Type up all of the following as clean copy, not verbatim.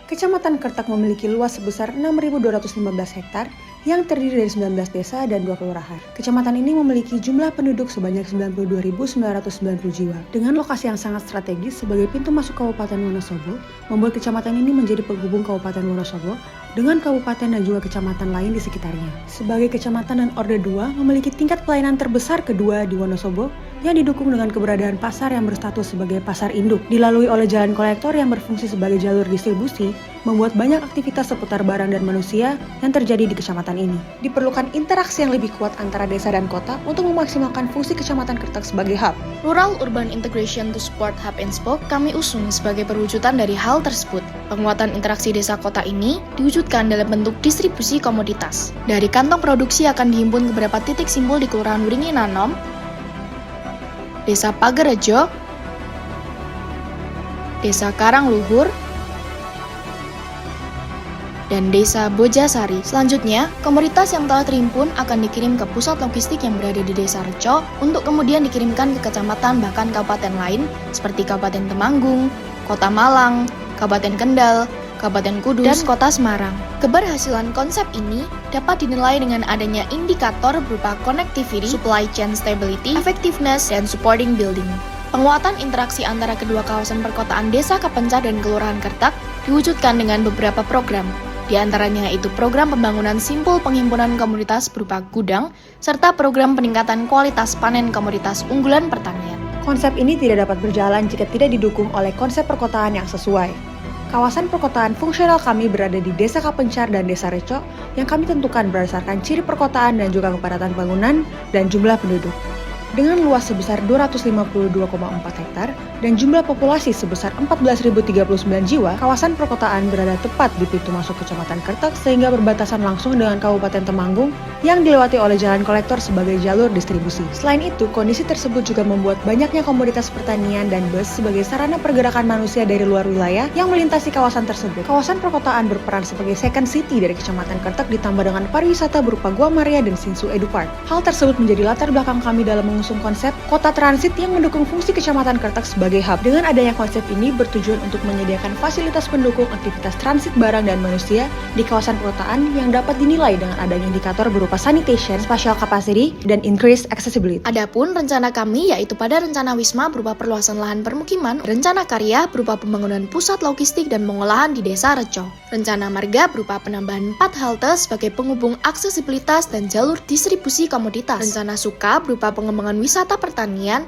Kecamatan Kertek memiliki luas sebesar 6.215 hektar yang terdiri dari 19 desa dan 2 kelurahan. Kecamatan ini memiliki jumlah penduduk sebanyak 92.990 jiwa. Dengan lokasi yang sangat strategis sebagai pintu masuk Kabupaten Wonosobo, membuat kecamatan ini menjadi penghubung Kabupaten Wonosobo dengan kabupaten dan juga kecamatan lain di sekitarnya. Sebagai kecamatan dan Orde 2 memiliki tingkat pelayanan terbesar kedua di Wonosobo yang didukung dengan keberadaan pasar yang berstatus sebagai pasar induk. Dilalui oleh jalan kolektor yang berfungsi sebagai jalur distribusi, membuat banyak aktivitas seputar barang dan manusia yang terjadi di kecamatan ini. Diperlukan interaksi yang lebih kuat antara desa dan kota untuk memaksimalkan fungsi Kecamatan Kertek sebagai hub. Rural Urban Integration to Support Hub and Spoke kami usung sebagai perwujudan dari hal tersebut. Penguatan interaksi desa kota ini diwujudkan dalam bentuk distribusi komoditas. Dari kantong produksi akan dihimpun ke beberapa titik simpul di Kelurahan Wringin Anom, Desa Pagerejo, Desa Karangluhur, dan Desa Bojasari. Selanjutnya, komoditas yang telah terhimpun akan dikirim ke pusat logistik yang berada di Desa Reco untuk kemudian dikirimkan ke kecamatan bahkan kabupaten lain seperti Kabupaten Temanggung, Kota Malang, Kabupaten Kendal, Kabupaten Kudus, dan Kota Semarang. Keberhasilan konsep ini dapat dinilai dengan adanya indikator berupa connectivity, supply chain stability, effectiveness, dan supporting building. Penguatan interaksi antara kedua kawasan perkotaan Desa Kapencar dan Kelurahan Kertek diwujudkan dengan beberapa program. Di antaranya yaitu program pembangunan simpul penghimpunan komoditas berupa gudang, serta program peningkatan kualitas panen komoditas unggulan pertanian. Konsep ini tidak dapat berjalan jika tidak didukung oleh konsep perkotaan yang sesuai. Kawasan perkotaan fungsional kami berada di Desa Kapencar dan Desa Reco yang kami tentukan berdasarkan ciri perkotaan dan juga kepadatan bangunan dan jumlah penduduk. Dengan luas sebesar 252,4 hektar dan jumlah populasi sebesar 14.039 jiwa, kawasan perkotaan berada tepat di pintu masuk Kecamatan Kertek sehingga berbatasan langsung dengan Kabupaten Temanggung yang dilewati oleh jalan kolektor sebagai jalur distribusi. Selain itu, kondisi tersebut juga membuat banyaknya komoditas pertanian dan bus sebagai sarana pergerakan manusia dari luar wilayah yang melintasi kawasan tersebut. Kawasan perkotaan berperan sebagai second city dari Kecamatan Kertek ditambah dengan pariwisata berupa Gua Maria dan Sinsu Edu Park. Hal tersebut menjadi latar belakang kami dalam mengusung konsep kota transit yang mendukung fungsi Kecamatan Kertek sebagai hub. Dengan adanya konsep ini bertujuan untuk menyediakan fasilitas pendukung aktivitas transit barang dan manusia di kawasan perkotaan yang dapat dinilai dengan adanya indikator berupa sanitation, spatial capacity, dan increased accessibility. Adapun rencana kami yaitu pada rencana Wisma berupa perluasan lahan permukiman, rencana karya berupa pembangunan pusat logistik dan pengolahan di Desa Reco, rencana marga berupa penambahan 4 halte sebagai penghubung aksesibilitas dan jalur distribusi komoditas, rencana suka berupa pengembangan wisata pertanian,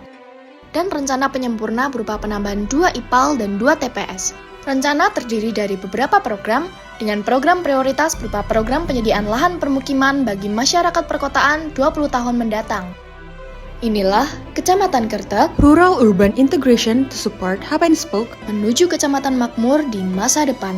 dan rencana penyempurna berupa penambahan 2 IPAL dan 2 TPS. Rencana terdiri dari beberapa program, dengan program prioritas berupa program penyediaan lahan permukiman bagi masyarakat perkotaan 20 tahun mendatang. Inilah Kecamatan Kertek, Rural Urban Integration to Support Hub and Spoke menuju Kecamatan Makmur di masa depan.